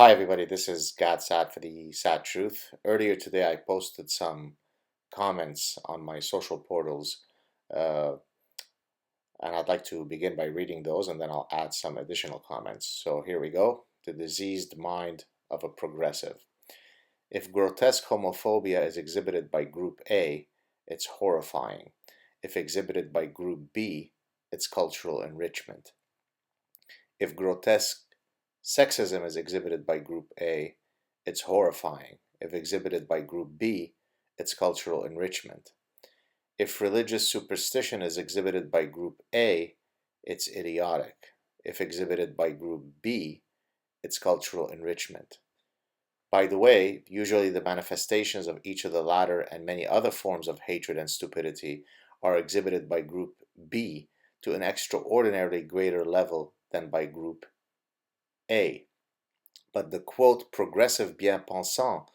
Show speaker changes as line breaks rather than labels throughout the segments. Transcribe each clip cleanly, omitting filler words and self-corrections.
Hi everybody, this is Saad for the Sad Truth. Earlier today I posted some comments on my social portals uh, and I'd like to begin by reading those and then I'll add some additional comments. So here we go. The diseased mind of a progressive. If grotesque homophobia is exhibited by Group A, it's horrifying. If exhibited by Group B, it's cultural enrichment. If grotesque sexism is exhibited by Group A, it's horrifying. If exhibited by Group B, it's cultural enrichment. If religious superstition is exhibited by Group A, it's idiotic. If exhibited by Group B, it's cultural enrichment. By the way, usually the manifestations of each of the latter and many other forms of hatred and stupidity are exhibited by Group B to an extraordinarily greater level than by Group A. But the quote progressive bien-pensant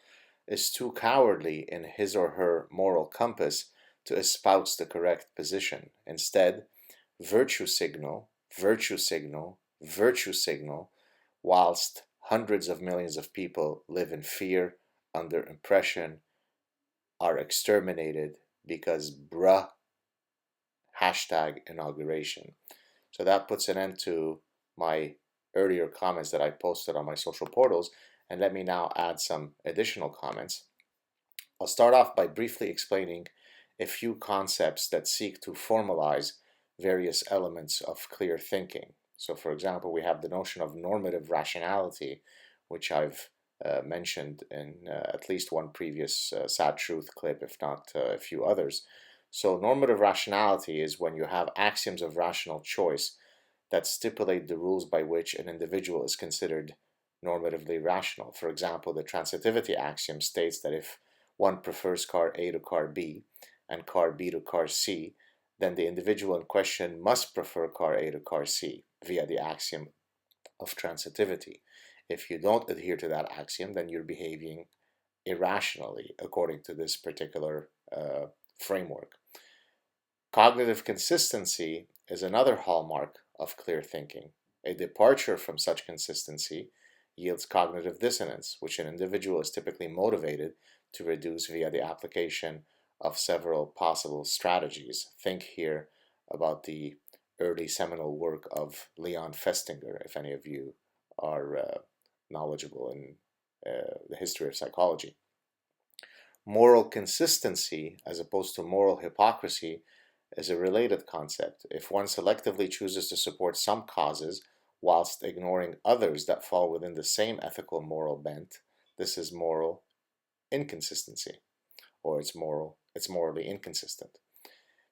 is too cowardly in his or her moral compass to espouse the correct position. Instead, virtue signal, virtue signal, virtue signal, whilst hundreds of millions of people live in fear, under oppression, are exterminated because bruh, hashtag inauguration. So that puts an end to my earlier comments that I posted on my social portals, and let me now add some additional comments. I'll start off by briefly explaining a few concepts that seek to formalize various elements of clear thinking. So for example, we have the notion of normative rationality, which I've mentioned in at least one previous Sad Truth clip, if not a few others. So normative rationality is when you have axioms of rational choice that stipulate the rules by which an individual is considered normatively rational. For example, the transitivity axiom states that if one prefers car A to car B and car B to car C, then the individual in question must prefer car A to car C via the axiom of transitivity. If you don't adhere to that axiom, then you're behaving irrationally according to this particular framework. Cognitive consistency is another hallmark of clear thinking. A departure from such consistency yields cognitive dissonance, which an individual is typically motivated to reduce via the application of several possible strategies. Think here about the early seminal work of Leon Festinger, if any of you are knowledgeable in the history of psychology. Moral consistency, as opposed to moral hypocrisy, is a related concept. If one selectively chooses to support some causes whilst ignoring others that fall within the same ethical moral bent, this is moral inconsistency, or it's morally inconsistent.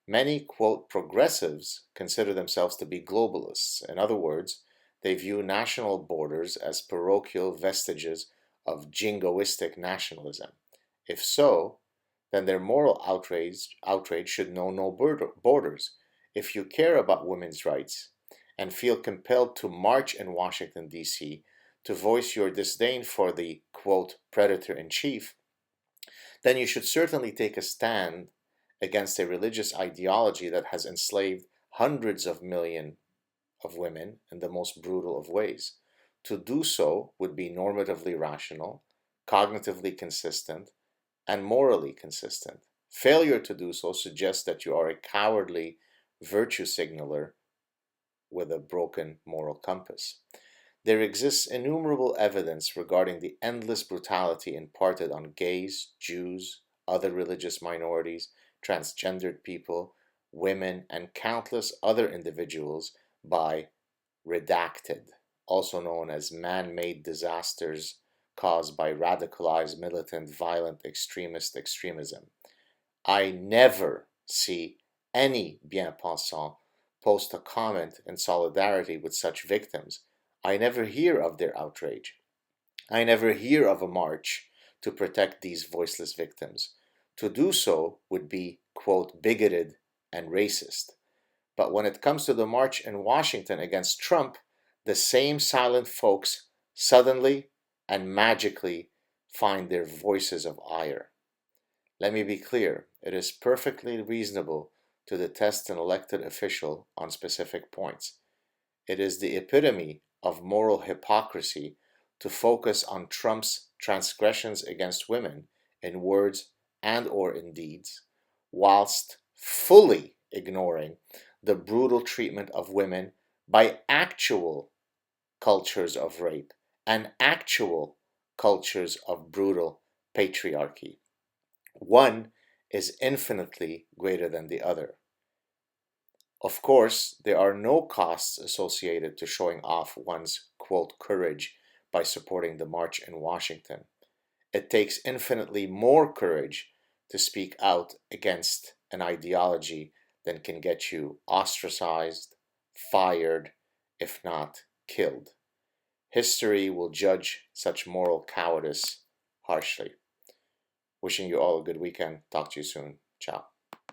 Many, quote, progressives consider themselves to be globalists. In other words, they view national borders as parochial vestiges of jingoistic nationalism. If so, then their moral outrage should know no borders. If you care about women's rights and feel compelled to march in Washington, D.C. to voice your disdain for the, quote, predator in chief, then you should certainly take a stand against a religious ideology that has enslaved hundreds of millions of women in the most brutal of ways. To do so would be normatively rational, cognitively consistent, and morally consistent. Failure to do so suggests that you are a cowardly virtue signaler with a broken moral compass. There exists innumerable evidence regarding the endless brutality imparted on gays, Jews, other religious minorities, transgendered people, women, and countless other individuals by redacted, also known as man-made disasters caused by radicalized, militant, violent extremism. I never see any bien-pensant post a comment in solidarity with such victims. I never hear of their outrage. I never hear of a march to protect these voiceless victims. To do so would be, quote, bigoted and racist. But when it comes to the march in Washington against Trump, the same silent folks suddenly and magically find their voices of ire. Let me be clear, it is perfectly reasonable to detest an elected official on specific points. It is the epitome of moral hypocrisy to focus on Trump's transgressions against women in words and or in deeds, whilst fully ignoring the brutal treatment of women by actual cultures of rape and actual cultures of brutal patriarchy. One is infinitely greater than the other. Of course, there are no costs associated to showing off one's quote courage by supporting the march in Washington. It takes infinitely more courage to speak out against an ideology than can get you ostracized, fired, if not killed. History will judge such moral cowardice harshly. Wishing you all a good weekend. Talk to you soon. Ciao.